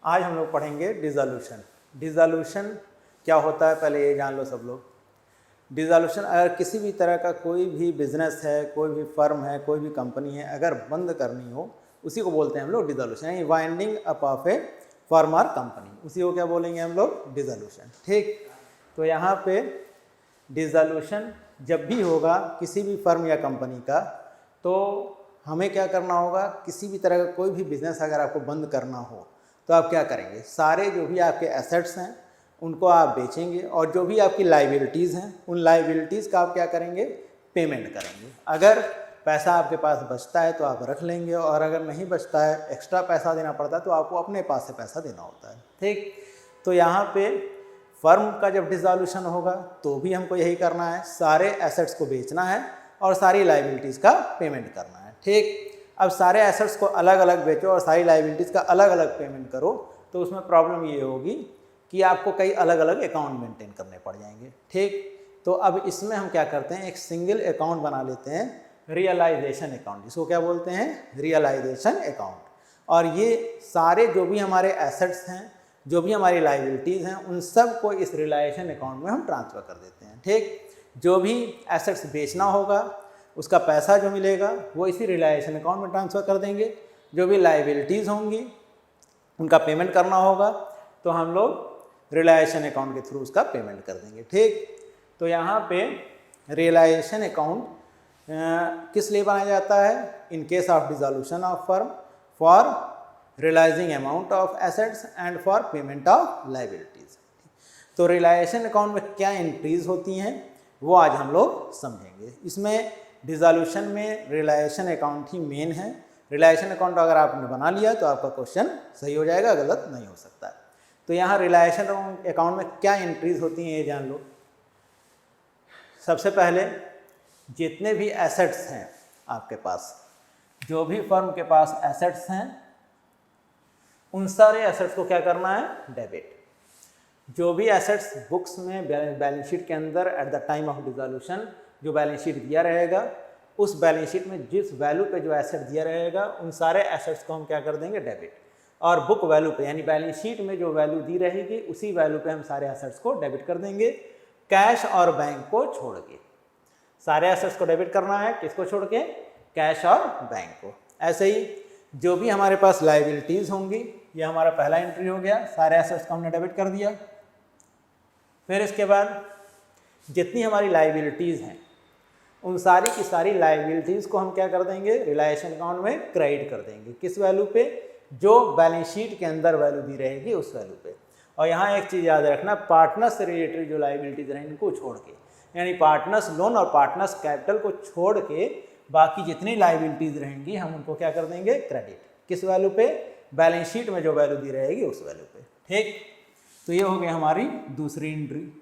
आज हम लोग पढ़ेंगे डिसोल्यूशन। डिसोल्यूशन क्या होता है पहले ये जान लो सब लोग। डिसोल्यूशन, अगर किसी भी तरह का कोई भी बिजनेस है, कोई भी फर्म है, कोई भी कंपनी है, अगर बंद करनी हो उसी को बोलते हैं हम लोग डिसोल्यूशन, यानी winding up of A firm और कंपनी, उसी को क्या बोलेंगे हम लोग डिसोल्यूशन। ठीक, तो यहाँ पे डिसोल्यूशन जब भी होगा किसी भी फर्म या कंपनी का, तो हमें क्या करना होगा, किसी भी तरह का कोई भी बिजनेस अगर आपको बंद करना हो तो आप क्या करेंगे, सारे जो भी आपके एसेट्स हैं उनको आप बेचेंगे और जो भी आपकी लाइबिलिटीज़ हैं उन लाइबिलिटीज़ का आप क्या करेंगे, पेमेंट करेंगे। अगर पैसा आपके पास बचता है तो आप रख लेंगे, और अगर नहीं बचता है, एक्स्ट्रा पैसा देना पड़ता है, तो आपको अपने पास से पैसा देना होता है। ठीक, तो यहाँ पे फर्म का जब डिसोल्यूशन होगा तो भी हमको यही करना है, सारे एसेट्स को बेचना है और सारी लाइबिलिटीज़ का पेमेंट करना है। ठीक, अब सारे एसेट्स को अलग अलग बेचो और सारी लाइबिलिटीज़ का अलग अलग पेमेंट करो, तो उसमें प्रॉब्लम ये होगी कि आपको कई अलग अलग अकाउंट मेंटेन करने पड़ जाएंगे। ठीक, तो अब इसमें हम क्या करते हैं, एक सिंगल अकाउंट बना लेते हैं, रियलाइजेशन अकाउंट, जिसको क्या बोलते हैं, रियलाइजेशन अकाउंट। और ये सारे जो भी हमारे एसेट्स हैं, जो भी हमारी लाइबिलिटीज़ हैं, उन सब को इस रियलाइजेशन अकाउंट में हम ट्रांसफ़र कर देते हैं। ठीक, जो भी एसेट्स बेचना होगा उसका पैसा जो मिलेगा वो इसी रियलाइजेशन अकाउंट में ट्रांसफ़र कर देंगे, जो भी लाइबिलिटीज़ होंगी उनका पेमेंट करना होगा तो हम लोग रियलाइजेशन अकाउंट के थ्रू उसका पेमेंट कर देंगे। ठीक, तो यहाँ पे रियलाइजेशन अकाउंट किस लिए बनाया जाता है, in case of dissolution of firm, for realising amount of assets and for payment of liabilities. तो रियलाइजेशन अकाउंट में क्या एंट्रीज होती हैं वो आज हम लोग समझेंगे। इसमें डिसोल्यूशन में रियलाइजेशन अकाउंट ही मेन है। रियलाइजेशन अकाउंट अगर आपने बना लिया तो आपका क्वेश्चन सही हो जाएगा, गलत नहीं हो सकता। तो यहाँ रियलाइजेशन अकाउंट में क्या एंट्रीज होती हैं ये जान लो। सबसे पहले जितने भी एसेट्स हैं आपके पास, जो भी फर्म के पास एसेट्स हैं उन सारे एसेट्स को क्या करना है, डेबिट। जो भी एसेट्स बुक्स में बैलेंस शीट के अंदर at the time of dissolution जो बैलेंस शीट दिया रहेगा, उस बैलेंस शीट में जिस वैल्यू पे जो एसेट दिया रहेगा उन सारे एसेट्स को हम क्या कर देंगे, डेबिट। और बुक वैल्यू पे यानी बैलेंस शीट में जो वैल्यू दी रहेगी उसी वैल्यू पे हम सारे एसेट्स को डेबिट कर देंगे, कैश और बैंक को छोड़ के। सारे एसेट्स को डेबिट करना है, किसको छोड़ के, कैश और बैंक को। ऐसे ही जो भी हमारे पास लाइबिलिटीज़ होंगी, ये हमारा पहला एंट्री हो गया, सारे एसेट्स को हमने डेबिट कर दिया। फिर इसके बाद जितनी हमारी लाइबिलिटीज़ हैं उन सारी की सारी लाइबिलिटीज़ को हम क्या कर देंगे, रियलाइजेशन अकाउंट में क्रेडिट कर देंगे। किस वैल्यू पे, जो बैलेंस शीट के अंदर वैल्यू दी रहेगी उस वैल्यू पे। और यहाँ एक चीज़ याद रखना, पार्टनर्स से रिलेटेड जो लाइबिलिटीज़ रहेंगी इनको छोड़ के, यानी पार्टनर्स लोन और पार्टनर्स कैपिटल को छोड़ के बाकी जितनी लाइबिलिटीज़ रहेंगी हम उनको क्या कर देंगे, क्रेडिट। किस वैल्यू पे, बैलेंस शीट में जो वैल्यू दी रहेगी उस वैल्यू पे। ठीक, तो ये हो गई हमारी दूसरी एंट्री,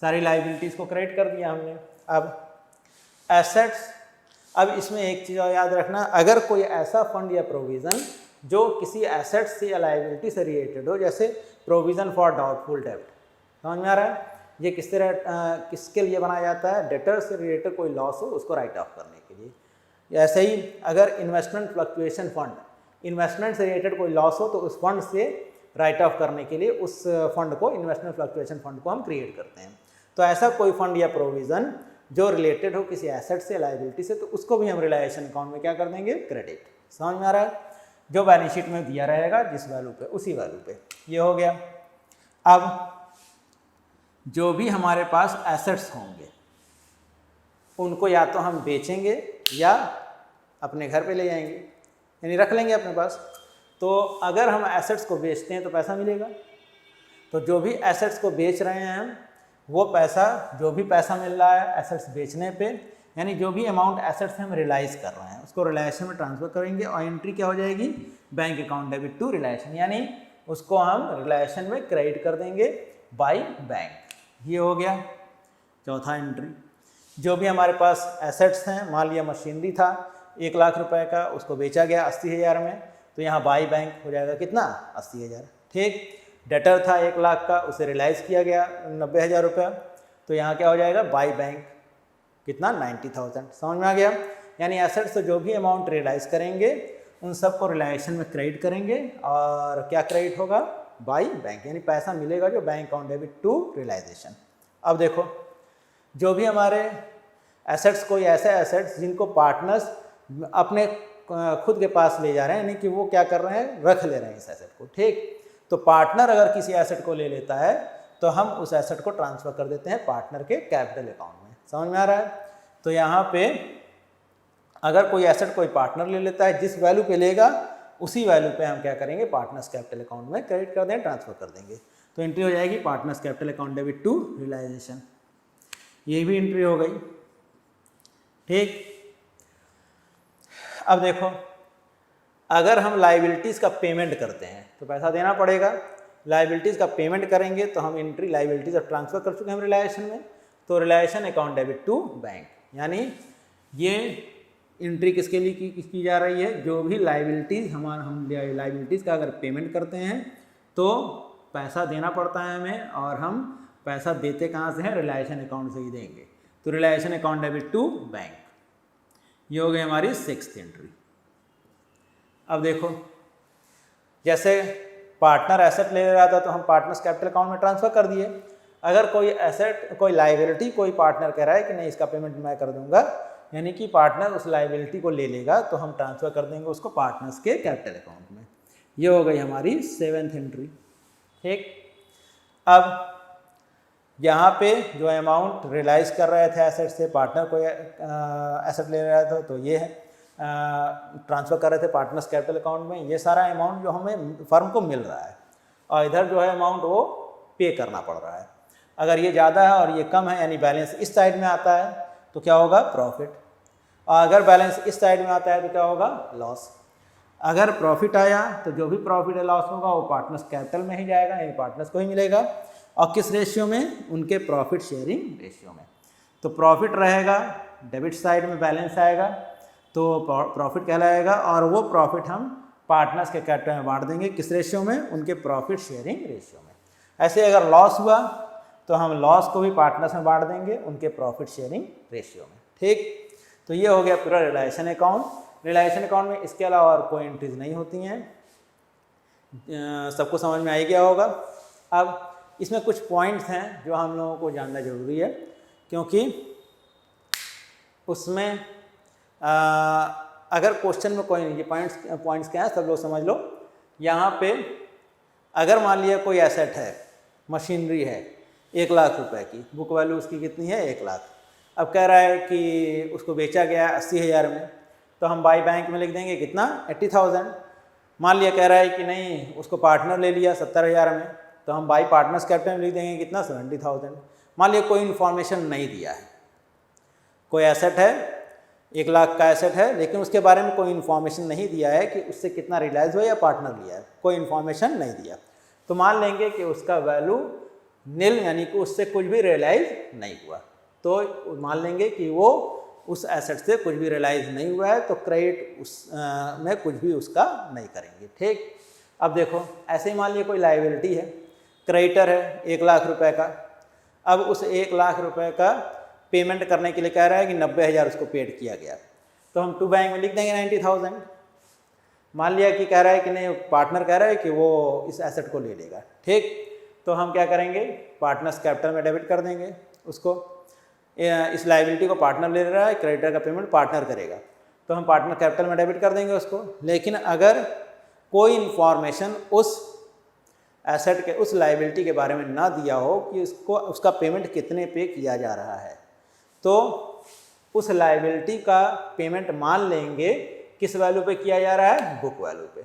सारी लाइबिलिटीज़ को क्रेडिट कर दिया हमने। अब एसेट्स, अब इसमें एक चीज़ और याद रखना, अगर कोई ऐसा फंड या प्रोविज़न जो किसी एसेट से या लाइबिलिटी से रिलेटेड हो, जैसे प्रोविज़न फॉर डाउटफुल डेब्ट, समझ में आ रहा है, ये किसके लिए बनाया जाता है, डेटर से रिलेटेड कोई लॉस हो उसको राइट ऑफ करने के लिए। ऐसे ही अगर इन्वेस्टमेंट फ्लक्चुएशन फंड, इन्वेस्टमेंट से रिलेटेड कोई लॉस हो तो उस फंड से राइट ऑफ करने के लिए उस फंड को, इन्वेस्टमेंट फ्लक्चुएशन फंड को हम क्रिएट करते हैं। तो ऐसा कोई फंड या प्रोविज़न जो रिलेटेड हो किसी एसेट से, लाइबिलिटी से, तो उसको भी हम रियलाइजेशन अकाउंट में क्या कर देंगे, क्रेडिट। समझ में आ रहा है, जो बैलेंस शीट में दिया रहेगा जिस वैल्यू पे उसी वैल्यू पे। ये हो गया। अब जो भी हमारे पास एसेट्स होंगे उनको या तो हम बेचेंगे या अपने घर पे ले जाएंगे, यानी रख लेंगे अपने पास। तो अगर हम एसेट्स को बेचते हैं तो पैसा मिलेगा, तो जो भी एसेट्स को बेच रहे हैं हम, वो पैसा, जो भी पैसा मिल रहा है एसेट्स बेचने पे, यानी जो भी अमाउंट एसेट्स हम रियलाइज कर रहे हैं उसको रियलाइजेशन में ट्रांसफर करेंगे और एंट्री क्या हो जाएगी, bank account debit to realisation, यानी उसको हम रियलाइजेशन में क्रेडिट कर देंगे बाय बैंक। ये हो गया चौथा एंट्री। जो भी हमारे पास एसेट्स हैं, मान लिया मशीनरी था 1 लाख रुपए का, उसको बेचा गया 80,000 में, तो यहाँ बाय बैंक हो जाएगा कितना, 80,000। ठीक, डेटर था 1 लाख का, उसे रियलाइज़ किया गया 90,000 रुपया, तो यहाँ क्या हो जाएगा, बाय बैंक कितना, 90,000। समझ में आ गया, यानी एसेट से जो भी अमाउंट रियलाइज़ करेंगे उन सबको रिलाइजेशन में क्रेडिट करेंगे और क्या क्रेडिट होगा, बाय बैंक, यानी पैसा मिलेगा जो bank account debit to realisation. अब देखो जो भी हमारे एसेट्स, कोई ऐसे एसेट्स जिनको पार्टनर्स अपने खुद के पास ले जा रहे हैं, यानी कि वो क्या कर रहे हैं, रख ले रहे हैं इस एसेट को, ठीक। तो पार्टनर अगर किसी एसेट को ले लेता है तो हम उस एसेट को ट्रांसफ़र कर देते हैं पार्टनर के कैपिटल अकाउंट में। समझ में आ रहा है? तो यहाँ पे अगर कोई एसेट कोई पार्टनर ले लेता है, जिस वैल्यू पे लेगा उसी वैल्यू पे हम क्या करेंगे, पार्टनर्स कैपिटल अकाउंट में क्रेडिट कर दें, ट्रांसफ़र कर देंगे। तो एंट्री हो जाएगी partners capital account debit to realisation, ये भी एंट्री हो गई, ठीक। अब देखो अगर हम लाइबिलिटीज़ का पेमेंट करते हैं तो पैसा देना पड़ेगा, लाइबिलिटीज़ का पेमेंट करेंगे तो हम एंट्री लाइबिलिटीज़ अब ट्रांसफ़र कर चुके हैं हम रियलाइजेशन में, तो realisation account debit to bank, यानी ये एंट्री किसके लिए की जा रही है, जो भी लाइबिलिटीज़ हम लाइबिलिटीज़ का अगर पेमेंट करते हैं तो पैसा देना पड़ता है हमें, और हम पैसा देते कहाँ से हैं, रियलाइजेशन अकाउंट से ही देंगे। तो realisation account debit to bank, ये हो गई हमारी 6th एंट्री। अब देखो जैसे पार्टनर एसेट ले रहा था तो हम पार्टनर्स कैपिटल अकाउंट में ट्रांसफ़र कर दिए। अगर कोई एसेट, कोई लाइबिलिटी कोई पार्टनर कह रहा है कि नहीं इसका पेमेंट मैं कर दूंगा, यानी कि पार्टनर उस लाइबिलिटी को ले लेगा, तो हम ट्रांसफ़र कर देंगे उसको पार्टनर्स के कैपिटल अकाउंट में। ये हो गई हमारी 7th एंट्री, ठीक। अब यहाँ पे जो अमाउंट रियलाइज़ कर रहे थे एसेट से, पार्टनर कोई एसेट ले रहा था तो ये है ट्रांसफ़र कर रहे थे पार्टनर्स कैपिटल अकाउंट में, ये सारा अमाउंट जो हमें फर्म को मिल रहा है, और इधर जो है अमाउंट वो पे करना पड़ रहा है। अगर ये ज़्यादा है और ये कम है, यानी बैलेंस इस साइड में आता है तो क्या होगा, प्रॉफिट, और अगर बैलेंस इस साइड में आता है तो क्या होगा, लॉस। अगर प्रॉफिट आया तो जो भी प्रॉफिट या लॉस होगा वो पार्टनर्स कैपिटल में ही जाएगा, यानी पार्टनर्स को ही मिलेगा, और किस रेशियो में, उनके प्रॉफिट शेयरिंग रेशियो में। तो प्रॉफिट रहेगा, डेबिट साइड में बैलेंस आएगा तो प्रॉफिट कहलाएगा, और वो प्रॉफिट हम पार्टनर्स के कैपिटल में बांट देंगे, किस रेशियो में, उनके प्रॉफिट शेयरिंग रेशियो में। ऐसे अगर लॉस हुआ तो हम लॉस को भी पार्टनर्स में बांट देंगे, उनके प्रॉफिट शेयरिंग रेशियो में, ठीक। तो ये हो गया पूरा रियलाइजेशन अकाउंट। रियलाइजेशन अकाउंट में इसके अलावा और कोई एंट्रीज नहीं होती हैं, सबको समझ में आ ही गया होगा। अब इसमें कुछ पॉइंट्स हैं जो हम लोगों को जानना जरूरी है, क्योंकि उसमें अगर क्वेश्चन में कोई नहीं, ये पॉइंट्स क्या हैं सब लोग समझ लो। यहाँ पे अगर मान लिया कोई एसेट है, मशीनरी है 1 लाख रुपए की, बुक वैल्यू उसकी कितनी है, 1 लाख। अब कह रहा है कि उसको बेचा गया 80,000 में, तो हम बाई बैंक में लिख देंगे कितना, 80,000। मान लिया कह रहा है कि नहीं उसको पार्टनर ले लिया 70,000 में, तो हम बाई पार्टनर्स कैपिटल में लिख देंगे कितना, 70,000। मान लिया कोई इन्फॉर्मेशन नहीं दिया है, कोई एसेट है 1 लाख का एसेट है, लेकिन उसके बारे में कोई इन्फॉर्मेशन नहीं दिया है कि उससे कितना रियलाइज हुआ या पार्टनर लिया है, कोई इन्फॉर्मेशन नहीं दिया, तो मान लेंगे कि उसका वैल्यू नील, यानी कि उससे कुछ भी रियलाइज नहीं हुआ। तो मान लेंगे कि वो उस एसेट से कुछ भी रियलाइज नहीं हुआ है, तो क्रेडिट उस में कुछ भी उसका नहीं करेंगे, ठीक। अब देखो ऐसे ही मान लिया कोई लाइबिलिटी है, क्रेडिटर है 1 लाख रुपए का, अब उस 1 लाख रुपए का पेमेंट करने के लिए कह रहा है कि 90,000 उसको पेड किया गया, तो हम टू बैंक में लिख देंगे 90,000। मान लिया कि कह रहा है कि नहीं, पार्टनर कह रहा है कि वो इस एसेट को ले लेगा, ठीक। तो हम क्या करेंगे, पार्टनर्स कैपिटल में डेबिट कर देंगे उसको, इस लाइबिलिटी को पार्टनर ले रहा है, क्रेडिटर का पेमेंट पार्टनर करेगा, तो हम पार्टनर कैपिटल में डेबिट कर देंगे उसको। लेकिन अगर कोई इन्फॉर्मेशन उस एसेट के, उस लाइबिलिटी के बारे में ना दिया हो कि उसको उसका पेमेंट कितने पे किया जा रहा है, तो उस लाइबिलिटी का पेमेंट मान लेंगे किस वैल्यू पे किया जा रहा है, बुक वैल्यू पे।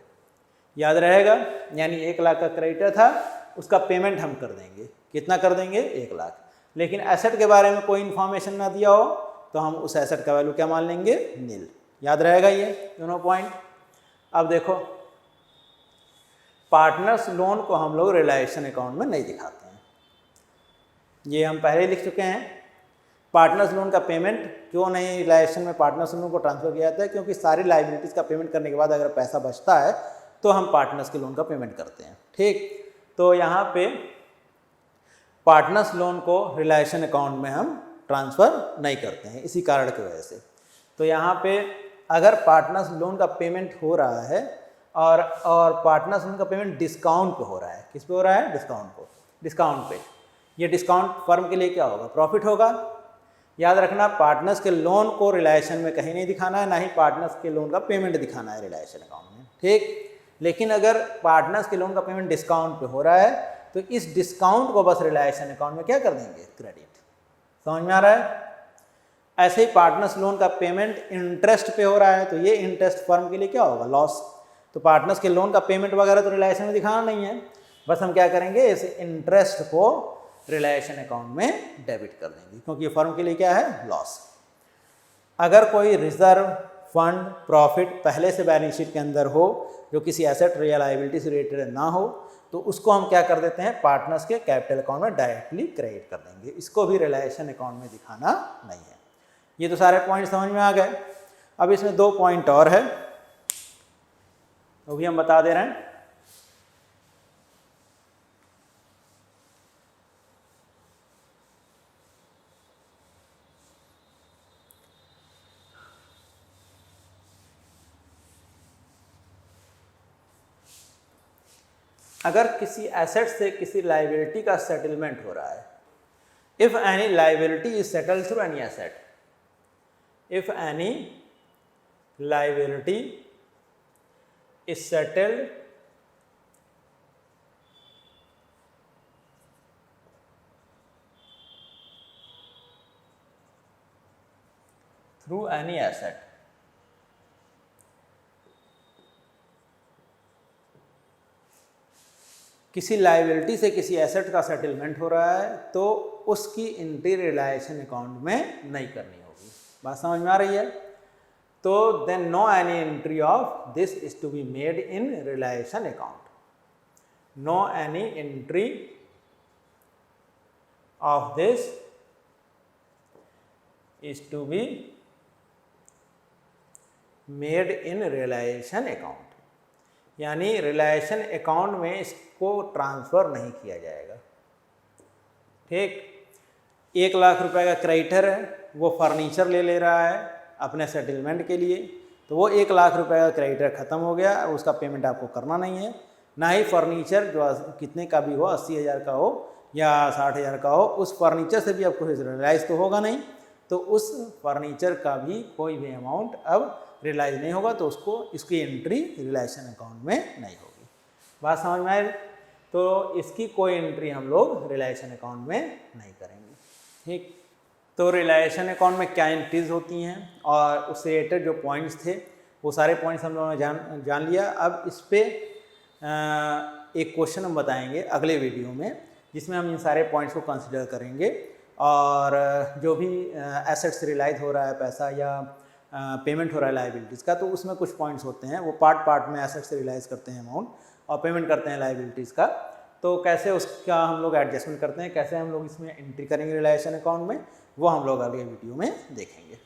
याद रहेगा, यानी 1 लाख का क्रेडिटर था, उसका पेमेंट हम कर देंगे, कितना कर देंगे, 1 लाख। लेकिन एसेट के बारे में कोई इन्फॉर्मेशन ना दिया हो तो हम उस एसेट का वैल्यू क्या मान लेंगे, नील। याद रहेगा ये दोनों पॉइंट। अब देखो पार्टनर्स लोन को हम लोग रियलाइजेशन अकाउंट में नहीं दिखाते हैं, ये हम पहले लिख चुके हैं। पार्टनर्स लोन का पेमेंट क्यों नहीं रियलाइजेशन में पार्टनर्स लोन को ट्रांसफर किया जाता है, क्योंकि सारी लाइबिलिटीज़ का पेमेंट करने के बाद अगर पैसा बचता है तो हम पार्टनर्स के लोन का पेमेंट करते हैं, ठीक। तो यहाँ पे पार्टनर्स लोन को रियलाइजेशन अकाउंट में हम ट्रांसफ़र नहीं करते हैं, इसी कारण की वजह से। तो यहाँ पे अगर पार्टनर्स लोन का पेमेंट हो रहा है और पार्टनर्स लोन का पेमेंट डिस्काउंट पे हो रहा है, किस पे हो रहा है? डिस्काउंट पे। ये डिस्काउंट फर्म के लिए क्या होगा? प्रॉफिट होगा। याद रखना, पार्टनर्स के लोन को रिलायशन में कहीं नहीं दिखाना है, ना ही पार्टनर्स के लोन का पेमेंट दिखाना है रिलायशन अकाउंट में, ठीक। लेकिन अगर पार्टनर्स के लोन का पेमेंट डिस्काउंट पे हो रहा है तो इस डिस्काउंट को बस रिलायशन अकाउंट में क्या कर देंगे? क्रेडिट। समझ में आ रहा है? ऐसे ही पार्टनर्स लोन का पेमेंट इंटरेस्ट पे हो रहा है तो ये इंटरेस्ट फर्म के लिए क्या होगा? लॉस। तो पार्टनर्स के लोन का पेमेंट वगैरह तो रिलायशन में दिखाना नहीं है, बस हम क्या करेंगे? इस इंटरेस्ट को रिलायशन अकाउंट में डेबिट कर देंगे, क्योंकि फर्म के लिए क्या है? लॉस। अगर कोई रिजर्व फंड प्रॉफिट पहले से बैलेंस शीट के अंदर हो जो किसी एसेट या लायबिलिटी से रिलेटेड ना हो तो उसको हम क्या कर देते हैं? पार्टनर्स के कैपिटल अकाउंट में डायरेक्टली क्रेडिट कर देंगे, इसको भी रिलायशन अकाउंट में दिखाना नहीं है। ये तो सारे पॉइंट समझ में आ गए। अब इसमें 2 पॉइंट और है, वो भी हम बता दे रहे हैं। अगर किसी एसेट से किसी लायबिलिटी का सेटलमेंट हो रहा है, if any liability is settled through any asset, if any liability is settled through any asset, किसी लायबिलिटी से किसी एसेट का सेटलमेंट हो रहा है तो उसकी एंट्री रिलायशन अकाउंट में नहीं करनी होगी। बात समझ में आ रही है? तो then no any entry of this is to be made in realisation account. No any entry of this is to be made in realisation account, यानी रिलायशन अकाउंट में इसको ट्रांसफ़र नहीं किया जाएगा, ठीक। 1 लाख रुपए का क्रेडिटर है, वो फर्नीचर ले रहा है अपने सेटलमेंट के लिए, तो वो 1 लाख रुपए का क्रेडिटर ख़त्म हो गया, उसका पेमेंट आपको करना नहीं है। ना ही फर्नीचर जो कितने का भी हो, 80,000 का हो या 60,000 का हो, उस फर्नीचर से भी आपको रियलाइज़ तो होगा नहीं, तो उस फर्नीचर का भी कोई भी अमाउंट अब रियलाइज नहीं होगा, तो उसको इसकी एंट्री रिलायशन अकाउंट में नहीं होगी। बात समझ में आए? तो इसकी कोई एंट्री हम लोग रिलायशन अकाउंट में नहीं करेंगे, ठीक। तो रिलायशन अकाउंट में क्या एंट्रीज होती हैं और उससे रिलेटेड जो पॉइंट्स थे वो सारे पॉइंट्स हम लोगों ने जान लिया। अब इस पर एक क्वेश्चन हम बताएंगे अगले वीडियो में, जिसमें हम इन सारे पॉइंट्स को कंसिडर करेंगे और जो भी एसेट से रिलाइज हो रहा है पैसा या पेमेंट हो रहा है लायबिलिटीज़ का, तो उसमें कुछ पॉइंट्स होते हैं, वो पार्ट में एसेट से रिलाइज करते हैं अमाउंट और पेमेंट करते हैं लायबिलिटीज़ का, तो कैसे उसका हम लोग एडजस्टमेंट करते हैं, कैसे हम लोग इसमें एंट्री करेंगे रिलायशन अकाउंट में, वो हम लोग अगले वीडियो में देखेंगे।